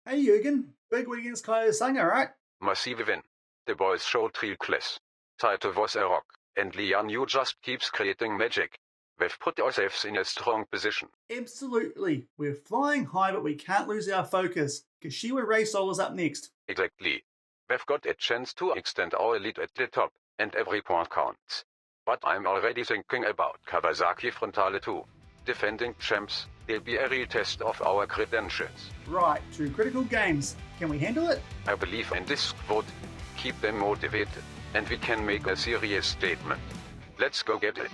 Hey Jürgen, big win against Kawasaki, right? Massive win. The boys showed real class. Title was a rock, and Lian just keeps creating magic. We've put ourselves in a strong position. Absolutely. We're flying high, but we can't lose our focus. Kashiwa Reysol is up next. Exactly. We've got a chance to extend our lead at the top, and every point counts. But I'm already thinking about Kawasaki Frontale too. Defending champs, they'll be a real test of our credentials. Right, 2 critical games. Can we handle it? I believe in this squad. Keep them motivated, and we can make a serious statement. Let's go get it.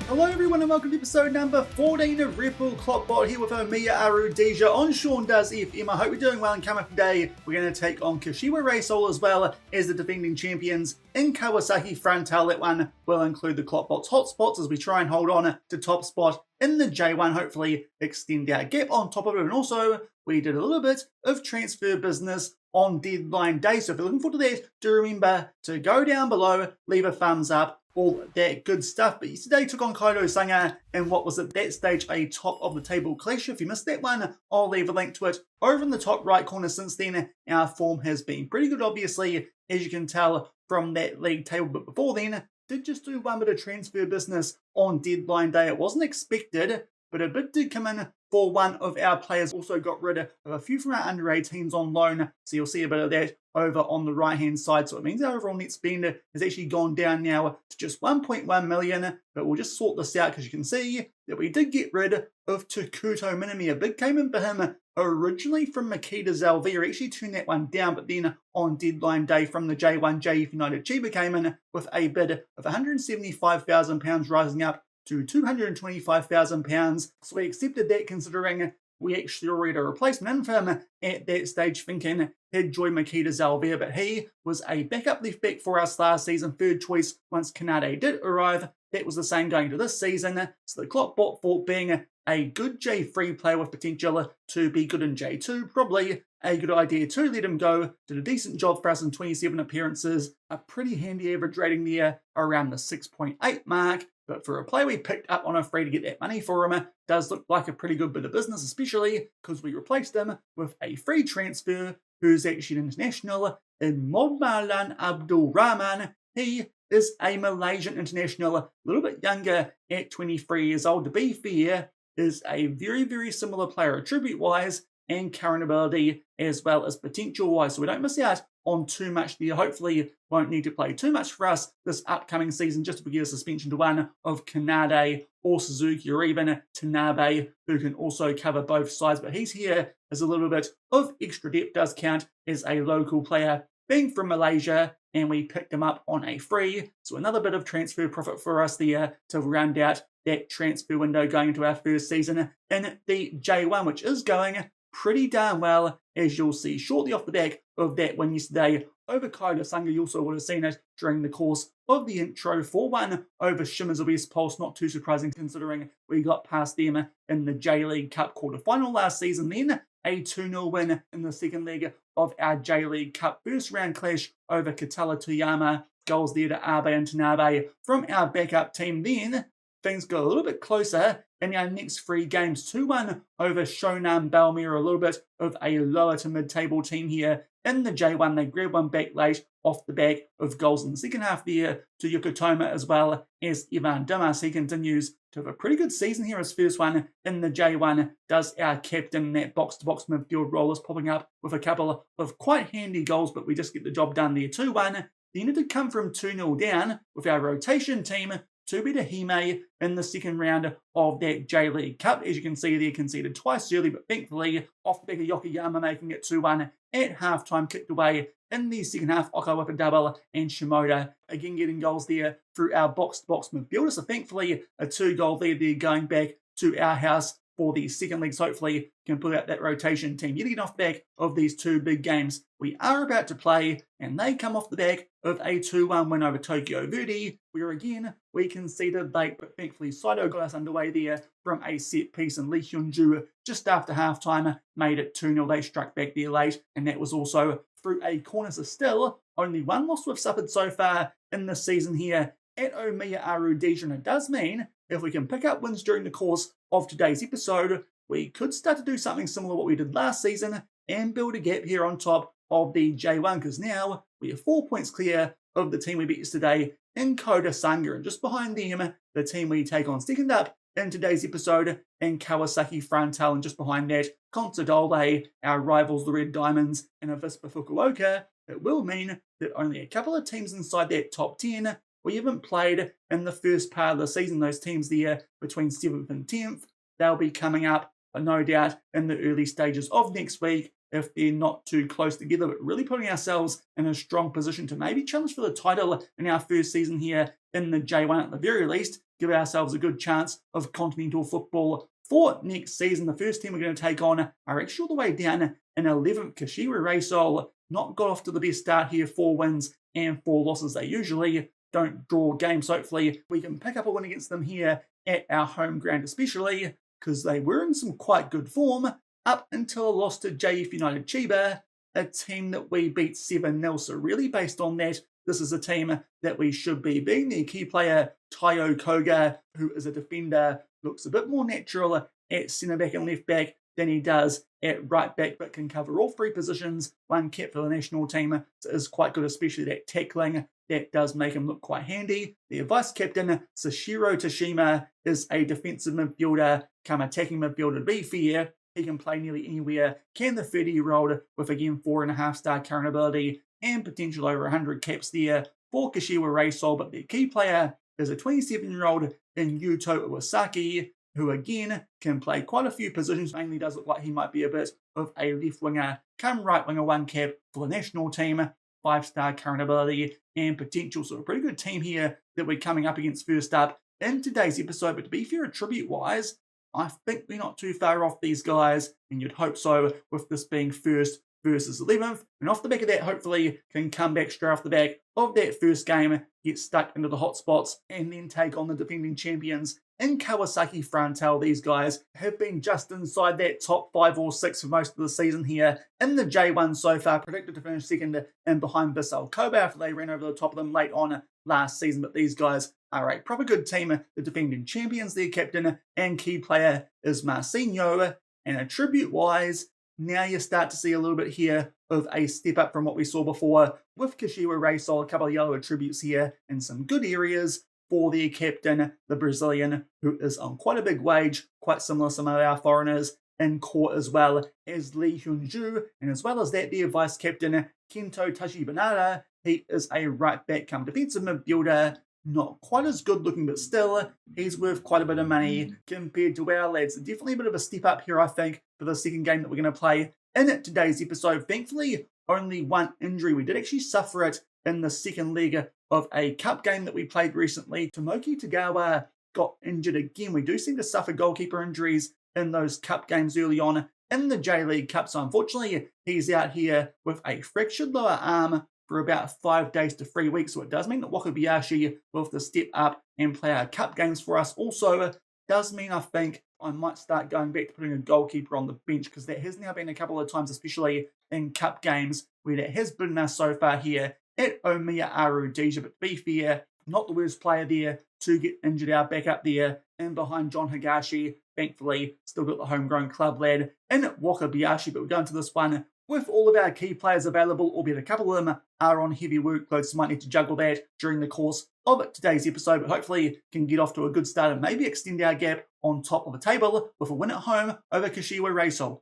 Hello everyone and welcome to episode number 14 of Red Bull KloppBot here with Omiya Ardija on SHOWDOWNS FM. I hope you're doing well, and coming up today we're going to take on Kashiwa Reysol as well as the defending champions in Kawasaki Frontale. That one will include the KloppBot's hotspots as we try and hold on to top spot in the J1, hopefully extend our gap on top of it. And also we did a little bit of transfer business on deadline day, so if you're looking forward to that, do remember to go down below, leave a thumbs up, all that good stuff. But yesterday took on Kawasaki in what was at that stage a top of the table clash. If you missed that one, I'll leave a link to it over in the top right corner. Since then, our form has been pretty good, obviously, as you can tell from that league table. But before then, did just do one bit of transfer business on deadline day. It wasn't expected, but a bit did come in for one of our players. Also got rid of a few from our under 18s on loan, so you'll see a bit of that over on the right hand side. So it means our overall net spend has actually gone down now to just 1.1 million, but we'll just sort this out because you can see that we did get rid of Takuto Minami. A bid came in for him originally from Makita Zalvia. Actually turned that one down, but then on deadline day from the J1 JF United Chiba came in with a bid of £175,000, rising up to £225,000. So we accepted that, considering we actually already had a replacement in for him at that stage, thinking he'd join Makita Zalvia, but he was a backup left back for us last season, third choice once Kanade did arrive. That was the same going to this season. So the KloppBot thought, being a good J3 player with potential to be good in J2, probably a good idea to let him go. Did a decent job for us in 27 appearances, a pretty handy average rating there around the 6.8 mark. But for a player we picked up on a free to get that money for him, does look like a pretty good bit of business, especially because we replaced him with a free transfer who's actually an international in Modmalan Abdul Rahman. He is a Malaysian international, a little bit younger at 23 years old. To be fair, is a very, very similar player attribute-wise and current ability as well as potential-wise. So we don't miss out on too much there. Hopefully won't need to play too much for us this upcoming season, just if we get a suspension to one of Kanade or Suzuki or even Tanabe, who can also cover both sides. But he's here as a little bit of extra depth. Does count as a local player, being from Malaysia, and we picked him up on a free. So another bit of transfer profit for us there to round out that transfer window going into our first season in the J1, which is going pretty darn well, as you'll see shortly off the back of that win yesterday over Kawasaki. You also would have seen it during the course of the intro. 4-1 over Shimmers West Pulse, not too surprising considering we got past them in the J-League Cup quarter-final last season. Then a 2-0 win in the second leg of our J-League Cup first round clash over Katala Toyama. Goals there to Abe and Tanabe from our backup team. Then things got a little bit closer in our next 3 games. 2-1 over Shonan Balmira, a little bit of a lower to mid-table team here in the J1. They grabbed one back late off the back of goals in the second half there to Yokotomo, as well as Ivan Dimas. He continues to have a pretty good season here. His first one in the J1 does our captain. That box-to-box midfield role is popping up with a couple of quite handy goals, but we just get the job done there. 2-1. Then it did come from 2-0 down with our rotation team to beat Hime in the second round of that J-League Cup. As you can see, they conceded twice early, but thankfully off the back of Yokoyama making it 2-1 at halftime, kicked away in the second half. Oko with a double, and Shimoda again getting goals there through our box-to-box midfielder. So thankfully a 2-goal lead there going back to our house for the second league. So hopefully can pull out that rotation team. Yet again off the back of these 2 big games we are about to play, and they come off the back of a 2-1 win over Tokyo Verdy, where again we conceded late, but thankfully Saito got us underway there from a set piece, and Lee Hyun-ju just after halftime made it 2-0. They struck back there late, and that was also through a corner. So still only 1 loss we've suffered so far in the season here at Omiya Ardija, and it does mean if we can pick up wins during the course of today's episode, we could start to do something similar to what we did last season and build a gap here on top of the J1, because now we are 4 points clear of the team we beat yesterday in Koda Sanga, and just behind them, the team we take on second up in today's episode in Kawasaki Frontale, and just behind that, Consadole, our rivals the Red Diamonds, and Avispa Fukuoka. It will mean that only a couple of teams inside that top 10 we haven't played in the first part of the season. Those teams there between 7th and 10th, they'll be coming up, no doubt, in the early stages of next week, if they're not too close together, but really putting ourselves in a strong position to maybe challenge for the title in our first season here in the J1 at the very least, give ourselves a good chance of continental football for next season. The first team we're going to take on are actually all the way down in 11th, Kashiwa Reysol. Not got off to the best start here, 4 wins and 4 losses. They usually don't draw games. Hopefully we can pick up a win against them here at our home ground, especially because they were in some quite good form up until a loss to JF United Chiba, a team that we beat 7-0. So really based on that, this is a team that we should be beating. Their key player, Taiyo Koga, who is a defender, looks a bit more natural at centre-back and left-back than he does at right-back, but can cover all 3 positions. One cap for the national team is quite good, especially that tackling. That does make him look quite handy. Their vice-captain, Sashiro Toshima, is a defensive midfielder, come attacking midfielder. To be fair, he can play nearly anywhere. Can the 30-year-old with, again, 4.5-star current ability and potential over 100 caps there for Kashiwa Reysol. But their key player is a 27-year-old in Yuto Iwasaki, who again can play quite a few positions. Mainly does look like he might be a bit of a left winger, come right winger, 1 cap for the national team, 5-star current ability and potential. So a pretty good team here that we're coming up against first up in today's episode. But to be fair, attribute-wise, I think we're not too far off these guys, and you'd hope so with this being first versus 11th. And off the back of that, hopefully can come back straight off the back of that first game, get stuck into the hot spots, and then take on the defending champions in Kawasaki Frontale. These guys have been just inside that top 5 or 6 for most of the season here in the J1 so far, predicted to finish second and behind Vissel Kobe after they ran over the top of them late on last season. But these guys are a proper good team, the defending champions. Their captain and key player is Marcinho, and attribute-wise, now you start to see a little bit here of a step up from what we saw before with Kashiwa Reysol. A couple of yellow attributes here in some good areas for their captain, the Brazilian, who is on quite a big wage, quite similar to some of our foreigners in court as well as Lee Hyun-ju, and as well as that, their vice-captain, Kento Tachibanada. He is a right-back come defensive midfielder, not quite as good looking, but still, he's worth quite a bit of money compared to our lads. Definitely a bit of a step up here, I think, for the second game that we're going to play in today's episode. Thankfully, only 1 injury. We did actually suffer it in the second leg of a cup game that we played recently. Tomoki Tagawa got injured again. We do seem to suffer goalkeeper injuries in those cup games early on in the J-League Cup. So unfortunately, he's out here with a fractured lower arm for about 5 days to 3 weeks. So it does mean that Wakabayashi will have to step up and play our cup games for us. Also, does mean I think I might start going back to putting a goalkeeper on the bench, because that has now been a couple of times, especially in cup games, where that has been us so far here at Omiya Ardija. But to be fair, not the worst player there to get injured. Our backup there and behind John Higashi, thankfully, still got the homegrown club lad in Wakabayashi. But we're going to this one with all of our key players available, albeit a couple of them are on heavy workload, so might need to juggle that during the course of today's episode, but hopefully can get off to a good start and maybe extend our gap on top of the table with a win at home over Kashiwa Reysol.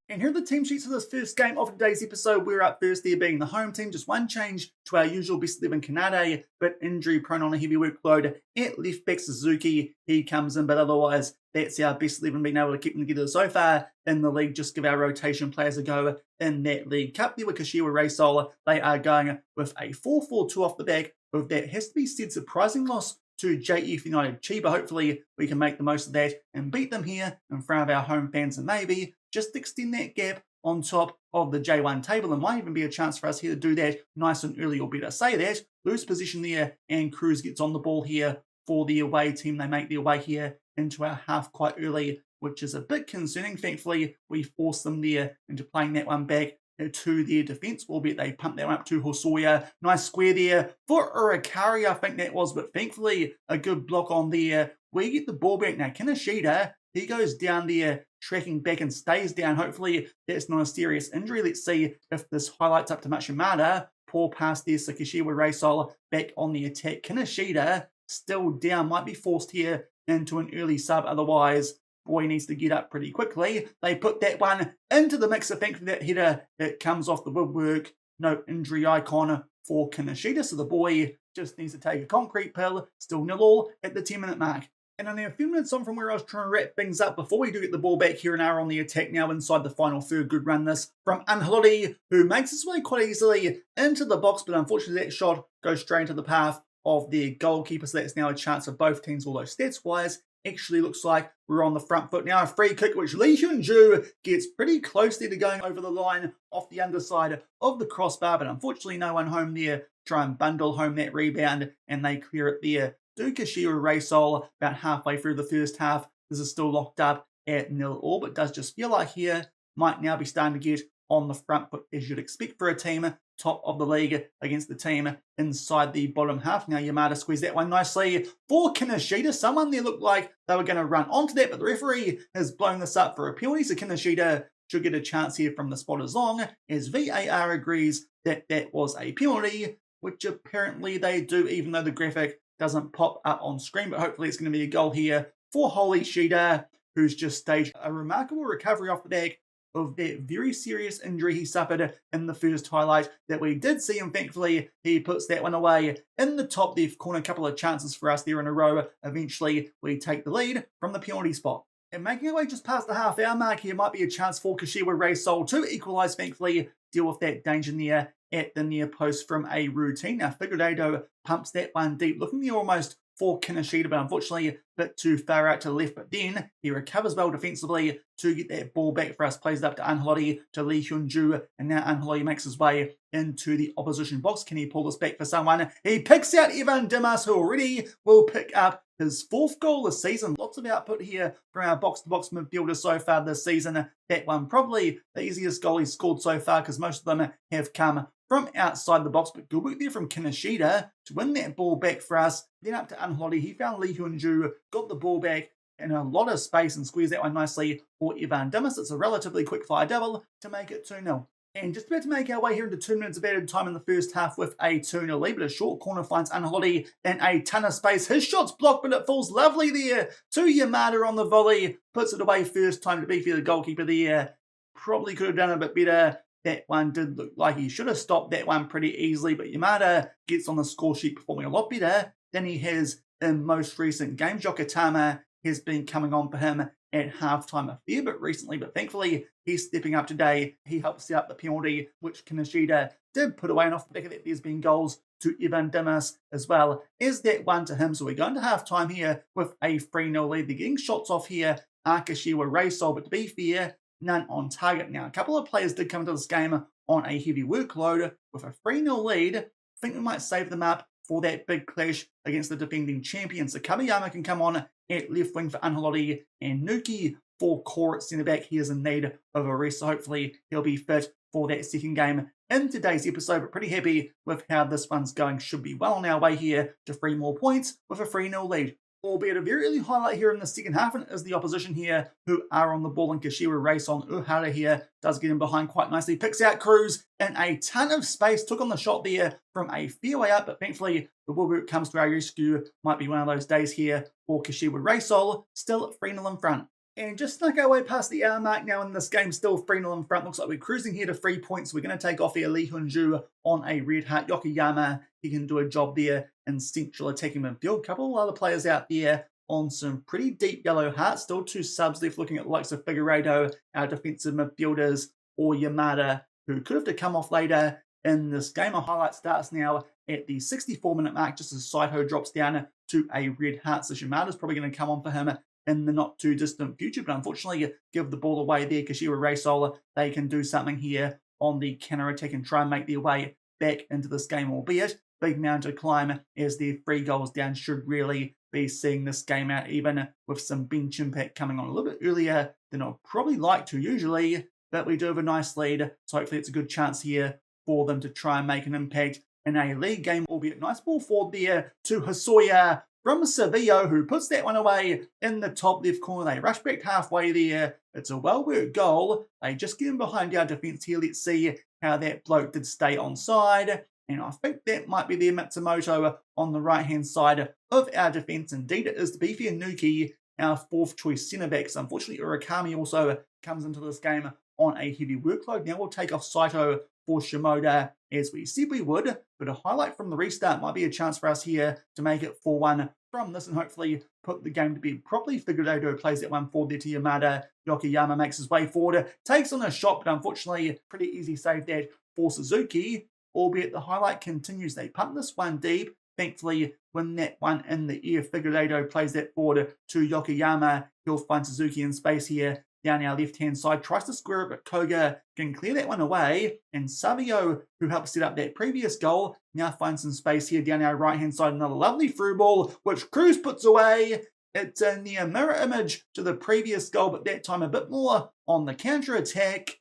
And here are the team sheets for this first game of today's episode. We're up first there being the home team. Just 1 change to our usual best 11 Kanade, but injury prone on a heavy workload at left back Suzuki. He comes in, but otherwise that's our best 11, being able to keep them together so far in the league. Just give our rotation players a go in that League Cup. There with Kashiwa Reysol, they are going with a 4-4-2 off the back of that, has to be said, surprising loss to JF United Chiba. Hopefully we can make the most of that and beat them here in front of our home fans, and maybe just extend that gap on top of the J1 table. And might even be a chance for us here to do that nice and early, or better say that. Lose position there, and Cruz gets on the ball here for the away team. They make their way here into our half quite early, which is a bit concerning. Thankfully, we forced them there into playing that one back to their defence, albeit they pumped that one up to Hosoya. Nice square there for Urakari, I think that was, but thankfully a good block on there we get the ball back now. Kinoshita, he goes down there, tracking back and stays down. Hopefully that's not a serious injury. Let's see if this highlights up to much. Yamada, poor pass there, so Kashiwa Reysol back on the attack. Kinoshita still down, might be forced here into an early sub, otherwise boy needs to get up pretty quickly. They put that one into the mixer. Thankfully that header, it comes off the woodwork. No injury icon for Kinoshita, so the boy just needs to take a concrete pill. Still 0-0 at the 10-minute mark. And only a few minutes on from where I was trying to wrap things up before we do get the ball back here and are on the attack now inside the final third. Good run this from Anhaloti, who makes his way quite easily into the box, but unfortunately that shot goes straight into the path of their goalkeeper, so that's now a chance for both teams, although stats-wise, actually looks like we're on the front foot now. A free kick, which Lee Hyun-ju gets pretty close there to going over the line off the underside of the crossbar, but unfortunately no one home there. Try and bundle home that rebound, and they clear it there. Do Kashiwa Reysol about halfway through the first half. This is still locked up at 0-0, but does just feel like here might now be starting to get on the front foot, as you'd expect for a team top of the league against the team inside the bottom half. Now Yamada squeezed that one nicely for Kinoshita. Someone there looked like they were going to run onto that, but the referee has blown this up for a penalty, so Kinoshita should get a chance here from the spot as long as VAR agrees that that was a penalty, which apparently they do, even though the graphic doesn't pop up on screen, but hopefully it's going to be a goal here for Holy Shida, who's just staged a remarkable recovery off the back of that very serious injury he suffered in the first highlight that we did see, and thankfully he puts that one away in the top left corner. A couple of chances for us there in a row. Eventually we take the lead from the penalty spot. And making our way just past the half-hour mark here might be a chance for Kashiwa Reysol to equalise, thankfully, deal with that danger near at the near post from a routine. Now Figueiredo pumps that one deep, looking there almost for Kinoshita, but unfortunately a bit too far out to the left. But then he recovers well defensively to get that ball back for us, plays it up to Anhaloti, to Lee Hyun-ju, and now Anhaloti makes his way into the opposition box. Can he pull this back for someone? He picks out Evan Dimas, who already will pick up his 4th goal this season. Lots of output here from our box-to-box midfielders so far this season. That one probably the easiest goal he's scored so far, because most of them have come from outside the box, but good work there from Kinoshita to win that ball back for us. Then up to Anhaloti, he found Lee Hyun-ju, got the ball back in a lot of space and squeezed that one nicely for Evan Dimas. It's a relatively quick fire double to make it 2-0. And just about to make our way here into 2 minutes of added time in the first half with a 2-0 lead, but a short corner finds Anhaloti in a ton of space. His shot's blocked, but it falls lovely there to Yamada on the volley. Puts it away first time to be for the goalkeeper there. Probably could have done a bit better. That one did look like he should have stopped that one pretty easily, but Yamada gets on the score sheet performing a lot better than he has in most recent games. Yokotama has been coming on for him at halftime a fair bit recently, but thankfully he's stepping up today. He helps set up the penalty, which Kinoshita did put away, and off the back of that there's been goals to Evan Dimas as well as that one to him. So we're going to halftime here with a 3-0 lead. They're getting shots off here, Kashiwa Reysol, but to be fair, none on target. Now, a couple of players did come into this game on a heavy workload. With a 3-0 lead, I think we might save them up for that big clash against the defending champions. So Kamiyama can come on at left wing for Anhaloti, and Nuki for core at centre back. He is in need of a rest, so hopefully he'll be fit for that second game in today's episode, but pretty happy with how this one's going. Should be well on our way here to 3 more points with a 3-0 lead. Albeit a very early highlight here in the second half, and is the opposition here who are on the ball, and Kashiwa Reysol. Uhara here does get in behind quite nicely, picks out Cruz in a ton of space, took on the shot there from a fair way up, but thankfully the woodwork comes to our rescue. Might be one of those days here for Kashiwa Reysol, still at 3-0 in front. And just snuck our way past the hour mark now in this game, still 3-0 in front. Looks like we're cruising here to 3 points. We're going to take off here Lee Hyun-ju on a red heart. Yokoyama, he can do a job there in central attacking midfield. Couple of other players out there on some pretty deep yellow hearts. Still 2 subs left, looking at the likes of Figueiredo, our defensive midfielders, or Yamada, who could have to come off later in this game. Our highlight starts now at the 64-minute mark, just as Saito drops down to a red heart. So Yamada's probably going to come on for him in the not too distant future, but unfortunately give the ball away there. Kashiwa Reysol, they can do something here on the counter attack and try and make their way back into this game, albeit big mountain to climb as their 3 goals down. Should really be seeing this game out, even with some bench impact coming on a little bit earlier than I'd probably like to usually, but we do have a nice lead, so hopefully it's a good chance here for them to try and make an impact in a league game, albeit nice ball forward there to Hosoya from Sevilla, who puts that one away in the top left corner. They rush back halfway there. It's a well-worked goal. They just get in behind our defence here. Let's see how that bloke did stay onside. And I think that might be their Matsumoto on the right-hand side of our defence. Indeed, it is, to be fair, Nuki, our fourth choice centre-backs. Unfortunately, Urakami also comes into this game on a heavy workload. Now we'll take off Saito for Shimoda, as we said we would, but a highlight from the restart might be a chance for us here to make it 4-1 from this and hopefully put the game to bed properly. Figueiredo plays that one forward there to Yamada. Yokoyama makes his way forward, takes on a shot, but unfortunately pretty easy save that for Suzuki, albeit the highlight continues. They punt this one deep, thankfully win that one in the air. Figueiredo plays that forward to Yokoyama. He'll find Suzuki in space here down our left-hand side, tries to square it, but Koga can clear that one away. And Savio, who helped set up that previous goal, now finds some space here down our right-hand side. Another lovely through ball, which Cruz puts away. It's a near mirror image to the previous goal, but that time a bit more on the counter-attack.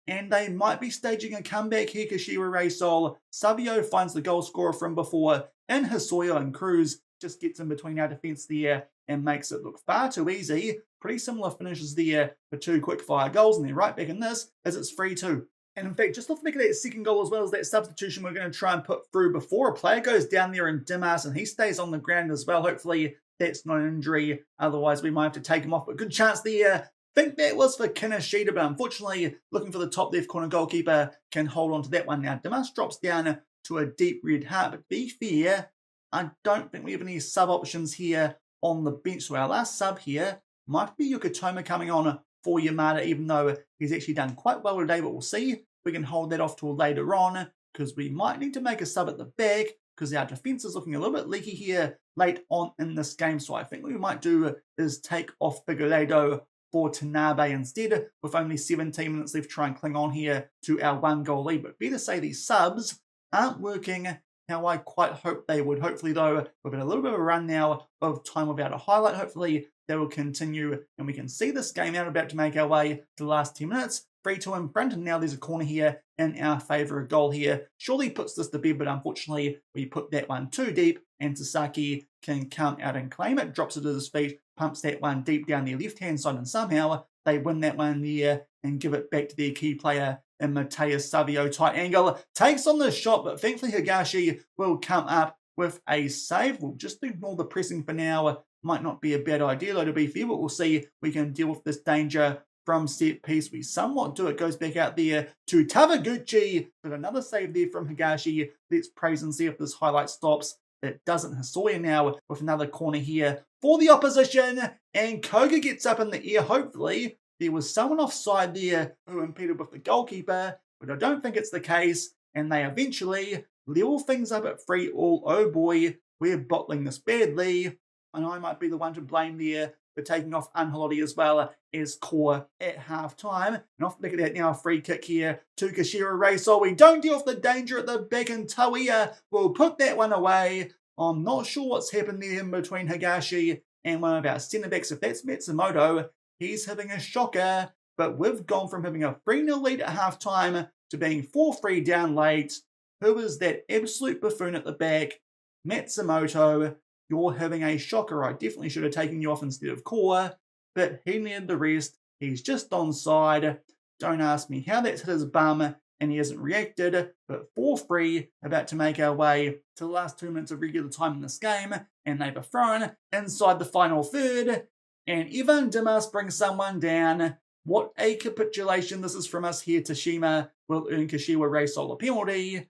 And they might be staging a comeback here, Kashiwa Reysol. Savio finds the goal scorer from before in Hisoya, and Cruz just gets in between our defence there and makes it look far too easy. Pretty similar finishes there for two quick-fire goals, and then right back in this as it's 3-2. And in fact, just off the back of that second goal as well as that substitution we're going to try and put through before a player goes down there in Dimas and he stays on the ground as well. Hopefully that's not an injury, otherwise we might have to take him off, but good chance there. Think that was for Kinoshita, but unfortunately looking for the top left corner goalkeeper can hold on to that one now. Dimas drops down to a deep red heart, but to be fair, I don't think we have any sub options here on the bench. So our last sub here might be Yukitomo coming on for Yamada, even though he's actually done quite well today, but we'll see if we can hold that off till later on, because we might need to make a sub at the back, because our defence is looking a little bit leaky here late on in this game. So I think what we might do is take off Figueiredo for Tanabe instead, with only 17 minutes left, try and cling on here to our 1-goal lead. But fair to say these subs aren't working how I quite hope they would. Hopefully though, we've had a little bit of a run now of time without a highlight. Hopefully that will continue and we can see this game out, about to make our way to the last 10 minutes. 3-2 in front, and now there's a corner here in our favour. A goal here surely puts this to bed, but unfortunately we put that one too deep and Sasaki can come out and claim it, drops it at his feet, pumps that one deep down the left-hand side, and somehow they win that one there and give it back to their key player in Mateus Savio. Tight angle, takes on the shot, but thankfully Higashi will come up with a save. We'll just ignore the pressing for now. Might not be a bad idea though, to be fair, but we'll see if we can deal with this danger from set piece. We somewhat do. It goes back out there to Tawaguchi, but another save there from Higashi. Let's praise and see if this highlight stops. It doesn't. Hisoya now with another corner here for the opposition, and Koga gets up in the air. Hopefully there was someone offside there who impeded with the goalkeeper, but I don't think it's the case, and they eventually level things up at 3-3. Oh boy, we're bottling this badly, and I might be the one to blame there for taking off Angelotti as well as Core at half-time. And off the back of that now, a free kick here to Kashiwa Reysol. We don't deal with the danger at the back, and Tawia will put that one away. I'm not sure what's happened there in between Higashi and one of our centre-backs. If that's Matsumoto, he's having a shocker. But we've gone from having a 3-0 lead at half-time to being 4-3 down late. Who is that absolute buffoon at the back? Matsumoto. You're having a shocker. I definitely should have taken you off instead of Core, but he needed the rest. He's just onside. Don't ask me how that's hit his bum, and he hasn't reacted. But 4-3, about to make our way to the last 2 minutes of regular time in this game, and they've thrown inside the final third, and Ivan Dimas brings someone down. What a capitulation this is from us here. Tashima will earn Kashiwa Reysol a penalty.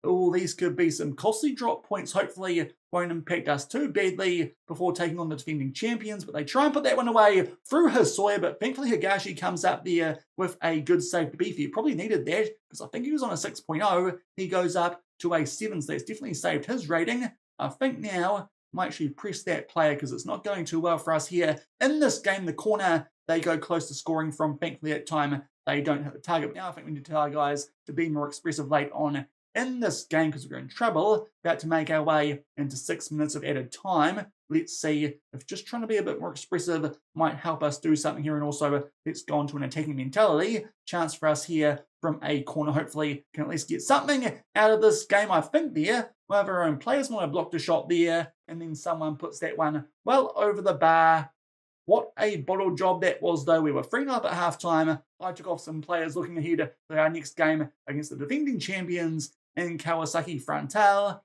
Oh, these could be some costly drop points. Hopefully won't impact us too badly before taking on the defending champions, but they try and put that one away through Hisoya, but thankfully Higashi comes up there with a good save. To be fair, probably needed that, because I think he was on a 6.0. He goes up to a 7, so that's definitely saved his rating. I think now might actually press that player, because it's not going too well for us here. In this game, the corner they go close to scoring from, thankfully at time they don't hit the target. But now I think we need to tell our guys to be more expressive late on in this game, because we're in trouble. About to make our way into 6 minutes of added time. Let's see if just trying to be a bit more expressive might help us do something here. And also, let's go on to an attacking mentality. Chance for us here from a corner. Hopefully, can at least get something out of this game. I think there one of our own players might have blocked a shot there, and then someone puts that one well over the bar. What a bottle job that was, though. We were 3-0 up at halftime. I took off some players looking ahead for our next game against the defending champions in Kawasaki Frontale,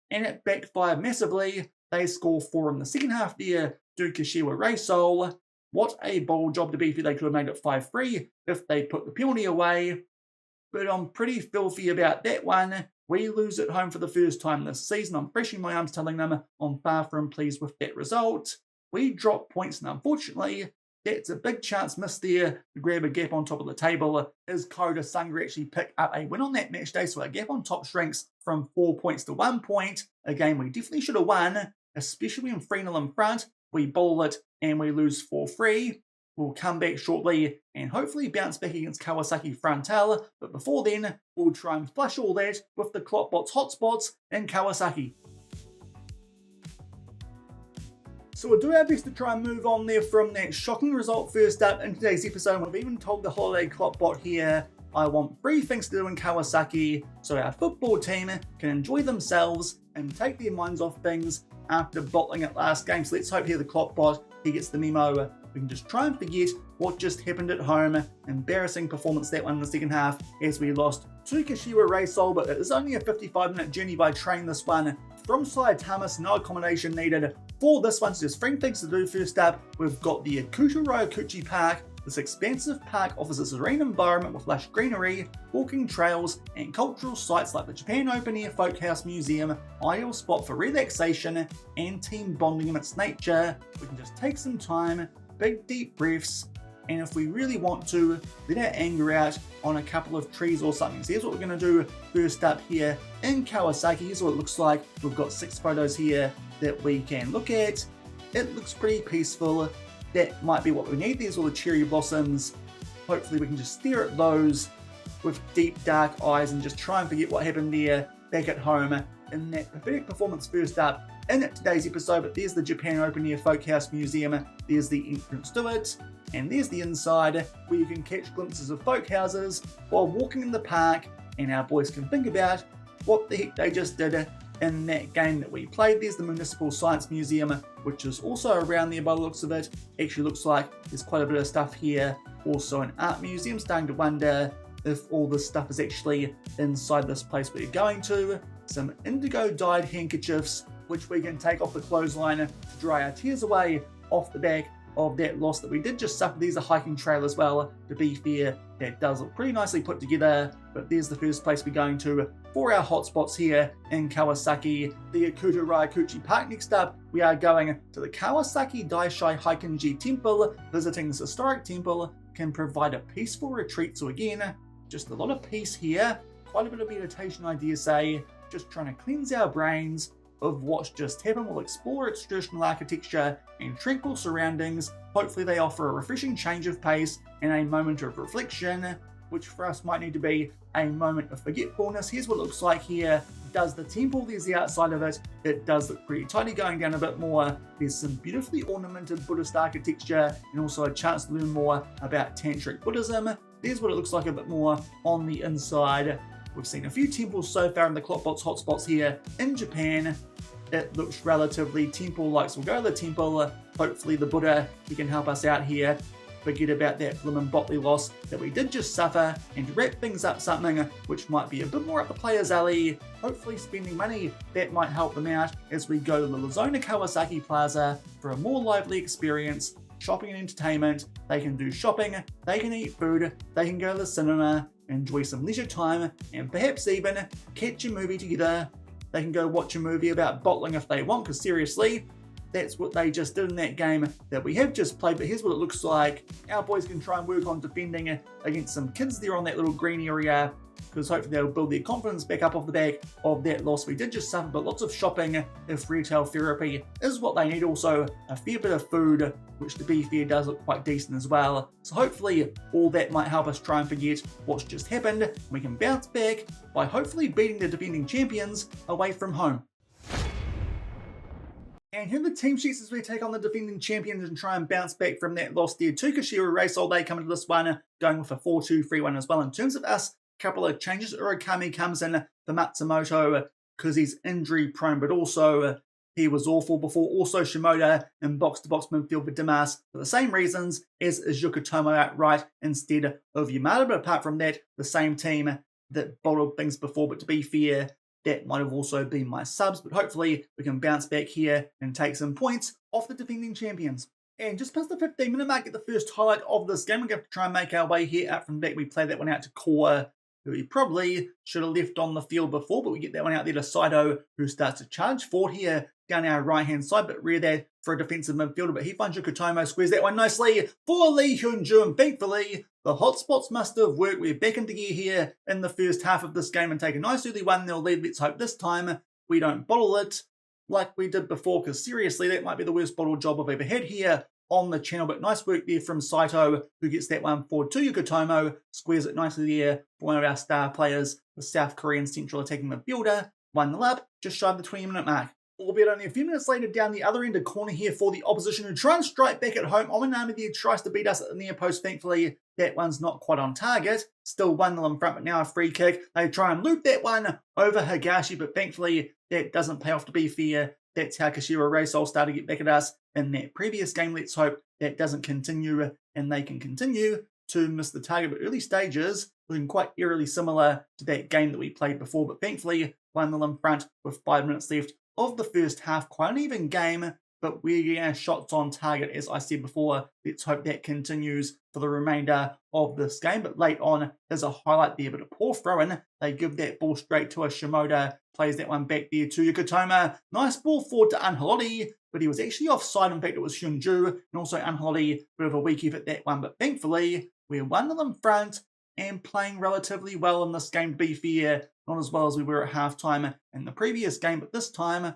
and it backfired massively. They score 4 in the second half there to Kashiwa Reysol. What a bold job to be fair. They could have made it 5-3 if they put the penalty away, but I'm pretty filthy about that one. We lose at home for the first time this season. I'm freshing my arms telling them I'm far from pleased with that result. We drop points, and unfortunately, that's a big chance missed there to grab a gap on top of the table. As Koda Sangha actually pick up a win on that match day, so our gap on top shrinks from 4 points to 1 point. A game we definitely should have won, especially when 3-0 in front. We bowl it and we lose 4-3. We'll come back shortly and hopefully bounce back against Kawasaki Frontale, but before then, we'll try and flush all that with the KloppBot's hotspots in Kawasaki. So we'll do our best to try and move on there from that shocking result first up in today's episode. We've even told the holiday KloppBot here, I want 3 things to do in Kawasaki so our football team can enjoy themselves and take their minds off things after bottling it last game. So let's hope here the KloppBot, he gets the memo. We can just try and forget what just happened at home. Embarrassing performance that one in the second half as we lost to Kashiwa Reysol, but it is only a 55-minute journey by train this one. From Saitama, no accommodation needed for this one, so there's 3 things to do. First up, we've got the Ryokuchi Park. This expansive park offers a serene environment with lush greenery, walking trails, and cultural sites like the Japan Open Air Folk House Museum, ideal spot for relaxation and team bonding amidst nature. We can just take some time, big deep breaths, and if we really want to, let our anger out on a couple of trees or something. So here's what we're going to do first up here in Kawasaki. Here's what it looks like. We've got 6 photos here that we can look at. It looks pretty peaceful. That might be what we need. There's all the cherry blossoms. Hopefully we can just stare at those with deep dark eyes and just try and forget what happened there back at home in that pathetic performance first up in today's episode. But there's the Japan Open Air Folk House Museum. There's the entrance to it. And there's the inside where you can catch glimpses of folk houses while walking in the park, and our boys can think about what the heck they just did in that game that we played. There's the Municipal Science Museum, which is also around there by the looks of it. Actually looks like there's quite a bit of stuff here. Also an art museum, starting to wonder if all this stuff is actually inside this place we're going to. Some indigo dyed handkerchiefs, which we can take off the clothesline to dry our tears away off the back of that loss that we did just suffer. There's a hiking trail as well, to be fair. That does look pretty nicely put together, but there's the first place we're going to for our hotspots here in Kawasaki, the Ryokuchi Park. Next up, we are going to the Kawasaki Daishai Haikinji Temple. Visiting this historic temple can provide a peaceful retreat. So again, just a lot of peace here, quite a bit of meditation, I dare say, just trying to cleanse our brains of what's just happened. We'll explore its traditional architecture and tranquil surroundings. Hopefully they offer a refreshing change of pace and a moment of reflection, which for us might need to be a moment of forgetfulness. Here's what it looks like here. Does the temple, there's the outside of it. It does look pretty tidy. Going down a bit more, there's some beautifully ornamented Buddhist architecture and also a chance to learn more about Tantric Buddhism. There's what it looks like a bit more on the inside. We've seen a few temples so far in the KloppBot's hotspots here in Japan. It looks relatively temple-like, so we'll go to the temple. Hopefully the Buddha, he can help us out here. Forget about that Flimin Botley loss that we did just suffer, and wrap things up something which might be a bit more up the player's alley. Hopefully spending money, that might help them out as we go to the Lazona Kawasaki Plaza for a more lively experience. Shopping and entertainment. They can do shopping, they can eat food, they can go to the cinema, enjoy some leisure time, and perhaps even catch a movie together. They can go watch a movie about bottling if they want, because seriously, that's what they just did in that game that we have just played. But here's what it looks like. Our boys can try and work on defending against some kids there on that little green area, because hopefully they'll build their confidence back up off the back of that loss we did just suffer. But lots of shopping, if retail therapy is what they need. Also a fair bit of food, which to be fair does look quite decent as well. So hopefully all that might help us try and forget what's just happened. We can bounce back by hopefully beating the defending champions away from home. And here are the team sheets as we take on the defending champions and try and bounce back from that loss there to Kashiwa Reysol. They come into this one going with a 4-2-3-1 as well. In terms of us, a couple of changes. Urakami comes in for Matsumoto. because he's injury prone, but also he was awful before. Also Shimoda in box-to-box midfield for Dimas for the same reasons as Yukutomo at right instead of Yamada. But apart from that, the same team that bottled things before. But to be fair, that might have also been my subs. But hopefully we can bounce back here and take some points off the defending champions. And just past the 15-minute mark at the first highlight of this game, we're going to try and make our way here out from back. We played that one out to Core, who we probably should have left on the field before, but we get that one out there to Saito, who starts to charge forward here down our right-hand side, but rear there for a defensive midfielder. But he finds Yukutomo, squares that one nicely for Lee Hyun-ju, and thankfully the hotspots must have worked. We're back into gear here in the first half of this game and take a nice early 1-0 lead. Let's hope this time we don't bottle it like we did before, because seriously, that might be the worst bottle job I've ever had here on the channel. But nice work there from Saito, who gets that one forward to Yukutomo, squares it nicely there for one of our star players, the South Korean central attacking midfielder. 1-0 up, just shy of the 20-minute mark. Albeit only a few minutes later, down the other end of corner here for the opposition, who try and strike back at home. Omiya Ardija tries to beat us at the near post. Thankfully, that one's not quite on target. Still 1-0 in front, but now a free kick. They try and loop that one over Higashi, but thankfully that doesn't pay off. To be fair, that's how Kashiwa Reysol started to get back at us in that previous game. Let's hope that doesn't continue and they can continue to miss the target. But early stages looking quite eerily similar to that game that we played before. But thankfully, 1-0 in front with 5 minutes left of the first half. Quite an even game, but we're getting our shots on target, as I said before. Let's hope that continues for the remainder of this game. But late on, there's a highlight there, but a poor throw-in. They give that ball straight to a Shimoda, plays that one back there to Yukutomo. Nice ball forward to Anhaloti, but he was actually offside. In fact, it was Hyun-ju, and also Anhaloti, bit of a weak effort that one. But thankfully, we're 1-0 in front and playing relatively well in this game, to be fair. Not as well as we were at halftime in the previous game, but this time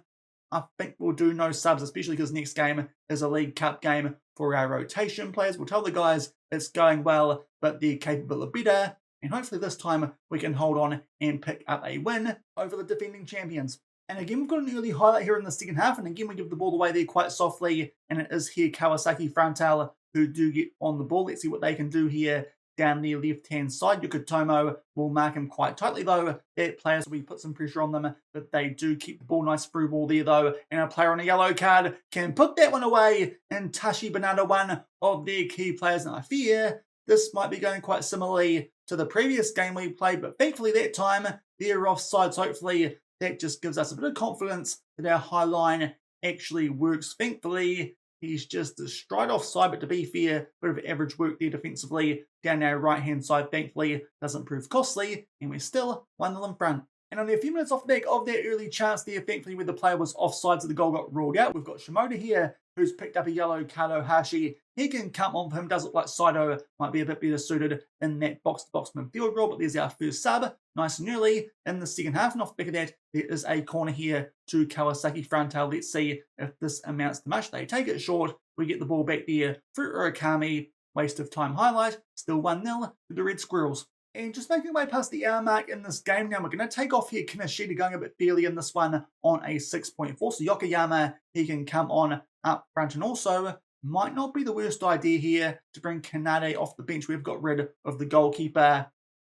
I think we'll do no subs, especially because next game is a League Cup game for our rotation players. We'll tell the guys it's going well, but they're capable of better, and hopefully this time we can hold on and pick up a win over the defending champions. And again, we've got an early highlight here in the second half, and again we give the ball away there quite softly, and it is here Kawasaki Frontale who do get on the ball. Let's see what they can do here. Down the left-hand side, Yukutomo will mark him quite tightly, though. That players will put some pressure on them, but they do keep the ball. Nice through ball there, though. And a player on a yellow card can put that one away. And Tashi Banana, one of their key players. And I fear this might be going quite similarly to the previous game we played, but thankfully that time they're offside. So hopefully that just gives us a bit of confidence that our high line actually works. Thankfully, he's just a straight offside, but to be fair, bit of average work there defensively down our right-hand side. Thankfully, doesn't prove costly, and we're still 1-0 in front. And only a few minutes off the back of that early chance there, thankfully, where the player was offside, so the goal got ruled out. We've got Shimoda here, who's picked up a yellow card. Hashi, he can come on for him. Does look like Saito might be a bit better suited in that box-to-box midfield role, but there's our first sub, nice and early in the second half. And off the back of that, there is a corner here to Kawasaki Frontale. Let's see if this amounts to much. They take it short. We get the ball back there through Urakami. Waste of time highlight. Still 1-0 to the Red Squirrels. And just making our way past the hour mark in this game now, we're going to take off here Kinoshita, going a bit fairly in this one on a 6.4. So Yokoyama, he can come on up front. And also, might not be the worst idea here to bring Kanade off the bench. We've got rid of the goalkeeper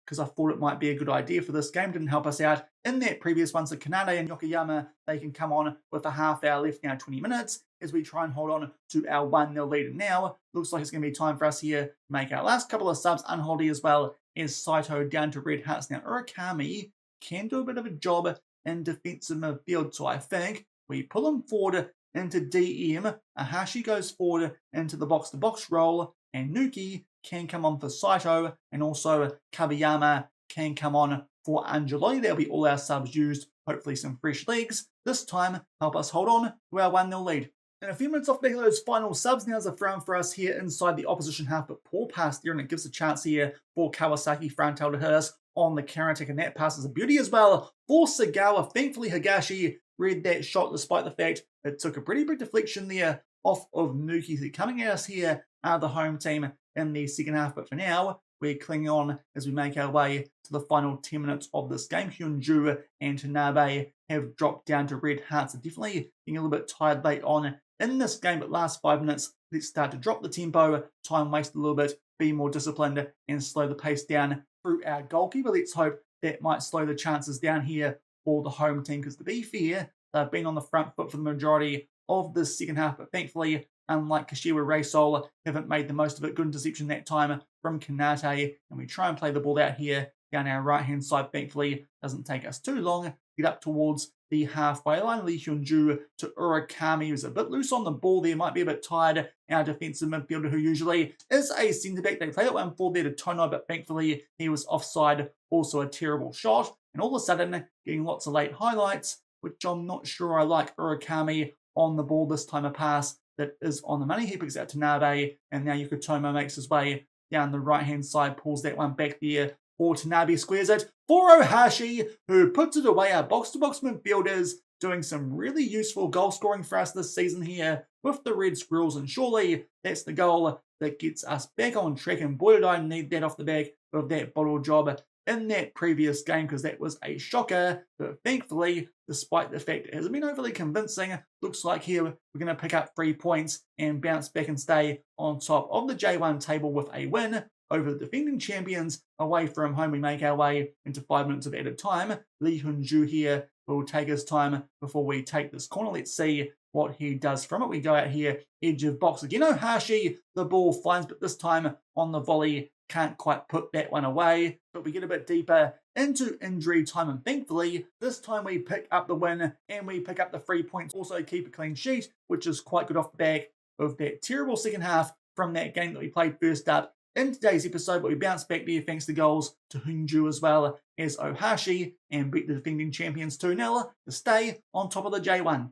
because I thought it might be a good idea for this game. Didn't help us out in that previous one. So Kanade and Yokoyama, they can come on with a half hour left now, 20 minutes, as we try and hold on to our 1-0 lead. And now, looks like it's going to be time for us here to make our last couple of subs. Unholdy as well as Saito down to red hearts. Now, Urakami can do a bit of a job in defensive midfield. So I think we pull him forward into DM. Ahashi goes forward into the box-to-box role. And Nuki can come on for Saito. And also Kabiyama can come on for Angeloi. That'll be all our subs used. Hopefully some fresh legs. This time, help us hold on to our 1-0 lead. And a few minutes off back of those final subs, now there's a throw for us here inside the opposition half, but poor pass there, and it gives a chance here for Kawasaki Frontale to hit us on the counter-attack, and that pass is a beauty as well for Sagawa. Thankfully, Higashi read that shot, despite the fact it took a pretty big deflection there off of Nuki. So coming at us here are the home team in the second half, but for now, we're clinging on as we make our way to the final 10 minutes of this game. Hyunju and Tanabe have dropped down to red hearts. They're definitely being a little bit tired late on in this game, but last 5 minutes, let's start to drop the tempo, time waste a little bit, be more disciplined, and slow the pace down through our goalkeeper. Let's hope that might slow the chances down here for the home team, because to be fair, they've been on the front foot for the majority of the second half, but thankfully, unlike Kashiwa Reysol, haven't made the most of it. Good interception that time from Kanate, and we try and play the ball out here down our right-hand side. Thankfully, doesn't take us too long to get up towards the halfway line. Lee Hyun-ju to Urakami, who's a bit loose on the ball there, might be a bit tired. Our defensive midfielder, who usually is a centre-back. They played that one forward there to Tono, but thankfully he was offside. Also a terrible shot. And all of a sudden, getting lots of late highlights, which I'm not sure I like. Urakami on the ball this time, a pass that is on the money. He picks out to Nabe, and now Yukutomo makes his way down the right-hand side, pulls that one back there for Tanabe, squares it for Ohashi, who puts it away. Our box-to-box midfielders doing some really useful goal scoring for us this season here with the Red Squirrels, and surely that's the goal that gets us back on track. And boy, did I need that off the back of that bottle job in that previous game, because that was a shocker. But thankfully, despite the fact it hasn't been overly convincing, looks like here we're going to pick up 3 points and bounce back and stay on top of the J1 table with a win over the defending champions. Away from home, we make our way into 5 minutes of added time. Lee Hyun-ju here will take his time before we take this corner. Let's see what he does from it. We go out here, edge of box again. Ohashi, the ball finds, but this time on the volley, can't quite put that one away. But we get a bit deeper into injury time, and thankfully, this time we pick up the win and we pick up the 3 points. Also keep a clean sheet, which is quite good off the back of that terrible second half from that game that we played first up in today's episode. But we bounce back there thanks to goals to Hyun-ju as well as Ohashi, and beat the defending champions 2-0 to stay on top of the J1.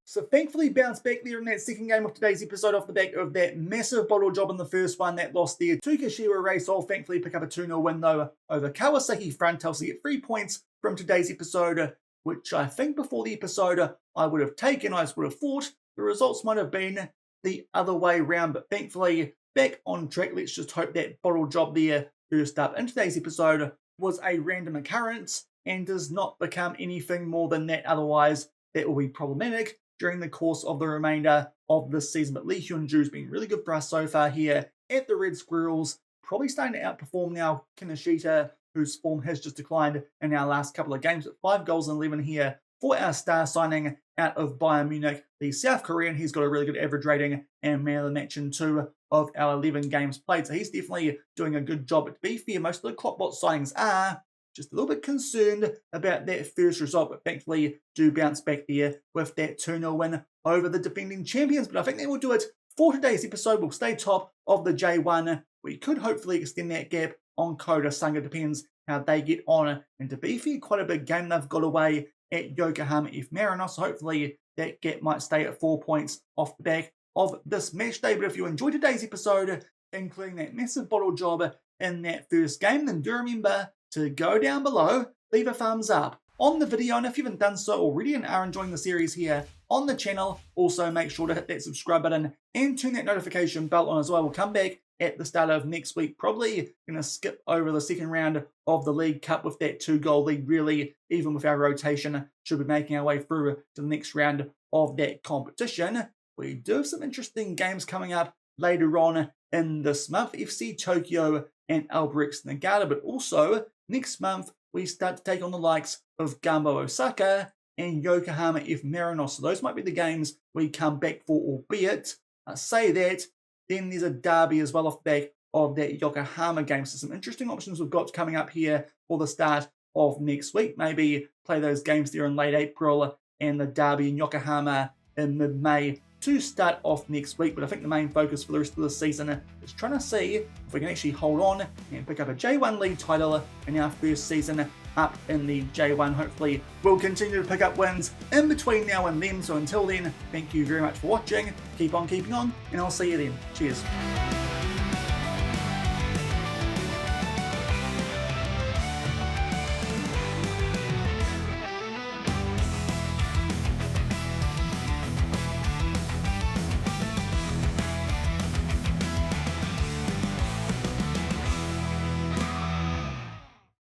So thankfully bounced back there in that second game of today's episode off the back of that massive bottle job in the first one that lost there to Kashiwa Reysol. Thankfully pick up a 2-0 win though over Kawasaki Frontale, so get 3 points from today's episode, which I think before the episode I would have taken. I would have thought the results might have been the other way round, but thankfully back on track. Let's just hope that bottle job there first up in today's episode was a random occurrence and does not become anything more than that. Otherwise, that will be problematic during the course of the remainder of this season. But Lee Hyun-ju's been really good for us so far here at the Red Squirrels. Probably starting to outperform now Kinoshita, whose form has just declined in our last couple of games. At 5 goals and 11 here for our star signing out of Bayern Munich, the South Korean. He's got a really good average rating and man of the match in 2 of our 11 games played. So he's definitely doing a good job. But to be fair, most of the KloppBot signings are just a little bit concerned about that first result, but thankfully do bounce back there with that 2-0 win over the defending champions. But I think that will do it for today's episode. We'll stay top of the J1. We could hopefully extend that gap on Koda Sanga. Depends how they get on. And to be fair, quite a big game they've got away at Yokohama F. Marinos. So hopefully that gap might stay at 4 points off the back of this match day. But if you enjoyed today's episode, including that massive bottle job in that first game, then do remember to go down below, leave a thumbs up on the video, and if you haven't done so already and are enjoying the series here on the channel, also make sure to hit that subscribe button and turn that notification bell on as well. We'll come back at the start of next week, probably going to skip over the second round of the League Cup with that 2-goal lead. Really, even with our rotation, should be making our way through to the next round of that competition. We do have some interesting games coming up later on in this month, FC Tokyo and Albirex Nagata, but also next month we start to take on the likes of Gamba Osaka and Yokohama F. Marinos. So those might be the games we come back for, albeit say that, then there's a derby as well off the back of that Yokohama game. So some interesting options we've got coming up here for the start of next week. Maybe play those games there in late April and the derby in Yokohama in mid-May to start off next week. But I think the main focus for the rest of the season is trying to see if we can actually hold on and pick up a J1 league title in our first season up in the J1. Hopefully we'll continue to pick up wins in between now and then. So until then, thank you very much for watching. Keep on keeping on, and I'll see you then. Cheers.